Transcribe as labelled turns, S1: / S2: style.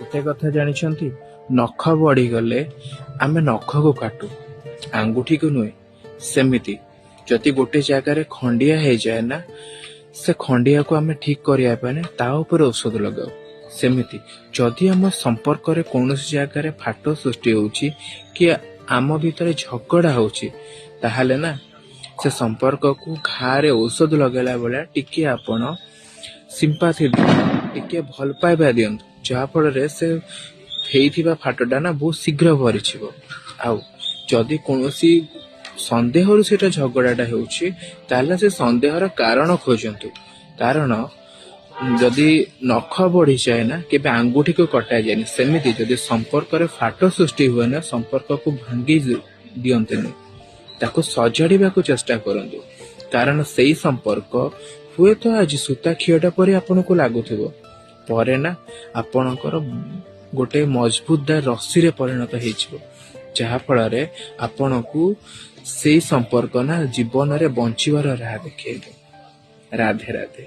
S1: गोटे कथा जानिछंती नख बढ़ीगले आमे नख को काटू आंगुठी को नुहे। सेमिति जदि गोटे जगार खंडिया हो जाए ना से खंडिया को आमे ठीक करिया पाने ता ऊपर औषध लगाओ। सेमिति जदि आम संपर्क रे कौनसी जगार फाट सृष्टि होउची कि आम भीतर झगड़ा होउची ताहाले ना से संपर्क को घारे औषध लगेला बेला टिके आपण सिंपाथी टिके भल पाइबा दियंतु जहा फल से हेइथिबा फाटटा ना बहुत शीघ्र भरिछिबो। आउ जदि कोनोसी संदेह रु सेटा झगड़ाटा होउची ताले से संदेहर कारण खोजंतु। कारण जदि नख बढ़ी जाए ना केबे आंगुठी को कटा जाए सेमिति जदि संपर्क रे फाट सृष्टि हुए ना संपर्क को भांगी दियंतनि ताको सजाड़िबा को चेष्टा करंतु। कारण सेई संपर्क हुए तो आज सूता खियटा परे आपन को लागुथिबो परे ना आपणकर गोटे मजबूतदार रस्सी रे परिणत हेइछिबो जहा फल रे आपन को सेई संपर्क ना जीवन रे बंचिबार राह देखैबो। राधे राधे।